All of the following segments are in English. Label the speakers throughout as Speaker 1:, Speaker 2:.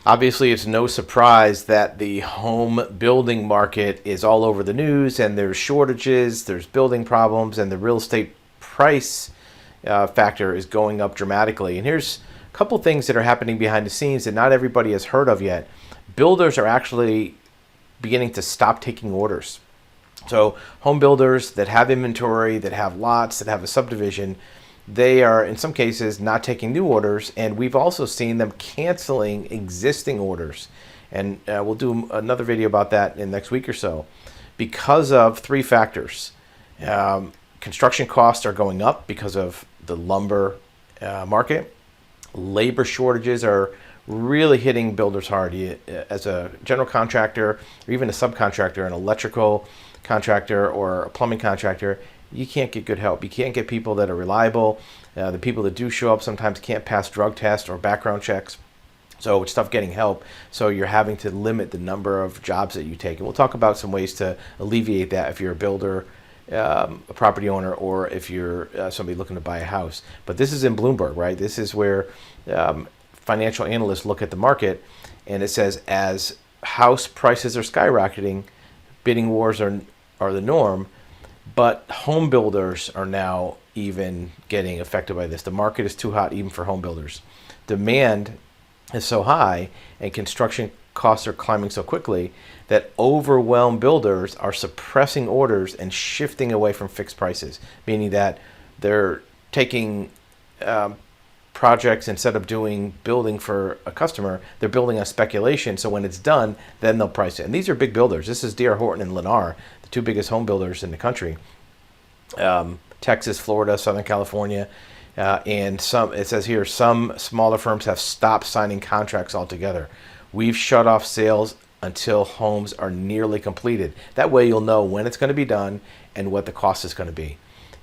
Speaker 1: Obviously, it's no surprise that the home building market is all over the news, and there's shortages, there's building problems, and the real estate price factor is going up dramatically. And here's a couple things that are happening behind the scenes that not everybody has heard of yet. Builders are actually beginning to stop taking orders. So home builders that have inventory, that have lots, that have a subdivision, they are in some cases not taking new orders, and we've also seen them canceling existing orders. And we'll do another video about that in the next week or so because of three factors. Construction costs are going up because of the lumber market. Labor shortages are really hitting builders hard. As a general contractor or even a subcontractor, an electrical contractor or a plumbing contractor, you can't get good help. You can't get people that are reliable. The people that do show up sometimes can't pass drug tests or background checks. So it's tough getting help. So you're having to limit the number of jobs that you take. And we'll talk about some ways to alleviate that if you're a builder, a property owner, or if you're somebody looking to buy a house. But this is in Bloomberg, right? This is where financial analysts look at the market, and it says as house prices are skyrocketing, bidding wars are the norm. But home builders are now even getting affected by this. The market is too hot even for home builders. Demand is so high and construction costs are climbing so quickly that overwhelmed builders are suppressing orders and shifting away from fixed prices, meaning that they're taking projects instead of building for a customer, they're building on speculation. So when it's done, then they'll price it. And these are big builders. This is D.R. Horton and Lennar, the two biggest home builders in the country. Texas, Florida, Southern California, and some. It says here some smaller firms have stopped signing contracts altogether. We've shut off sales until homes are nearly completed. That way you'll know when it's going to be done and what the cost is going to be.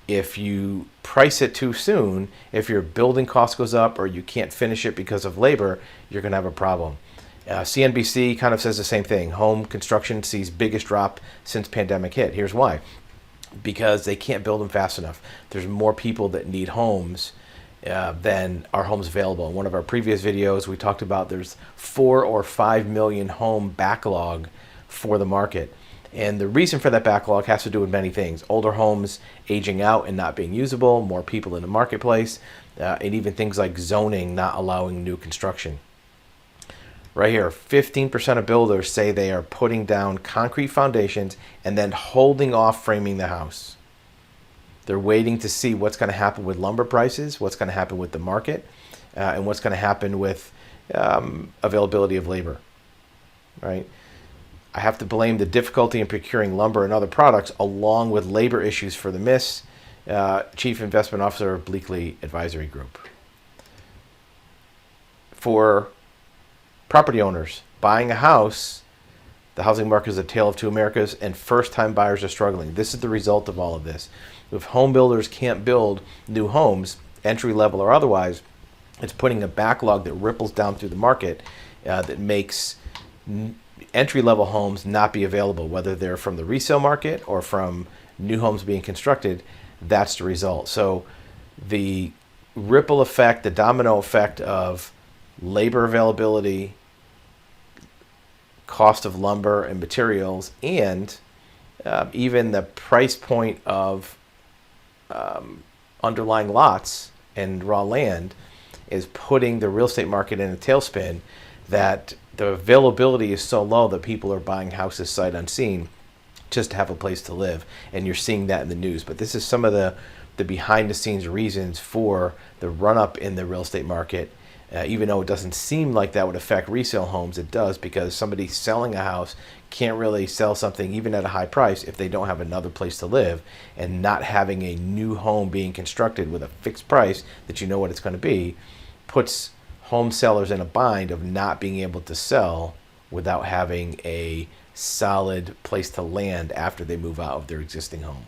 Speaker 1: If you price it too soon, if your building cost goes up or you can't finish it because of labor, you're going to have a problem. CNBC kind of says the same thing. Home construction sees biggest drop since pandemic hit. Here's why. Because they can't build them fast enough. There's more people that need homes than are homes available. In one of our previous videos, we talked about there's 4 or 5 million home backlog for the market. And the reason for that backlog has to do with many things. Older homes aging out and not being usable, more people in the marketplace, and even things like zoning not allowing new construction. Right here, 15% of builders say they are putting down concrete foundations and then holding off framing the house. They're waiting to see what's going to happen with lumber prices, what's going to happen with the market, and what's going to happen with availability of labor. Right? I have to blame the difficulty in procuring lumber and other products along with labor issues for the miss. Chief Investment Officer of Bleakley Advisory Group. For property owners buying a house, the housing market is a tale of two Americas, and first-time buyers are struggling. This is the result of all of this. If home builders can't build new homes, entry-level or otherwise, it's putting a backlog that ripples down through the market that makes entry-level homes not be available, whether they're from the resale market or from new homes being constructed. That's the result. So the ripple effect, the domino effect of labor availability, cost of lumber and materials, and even the price point of underlying lots and raw land is putting the real estate market in a tailspin, that the availability is so low that people are buying houses sight unseen just to have a place to live. And you're seeing that in the news. But this is some of the behind the scenes reasons for the run up in the real estate market. Even though it doesn't seem like that would affect resale homes, it does, because somebody selling a house can't really sell something even at a high price if they don't have another place to live, and not having a new home being constructed with a fixed price that you know what it's going to be puts home sellers in a bind of not being able to sell without having a solid place to land after they move out of their existing home.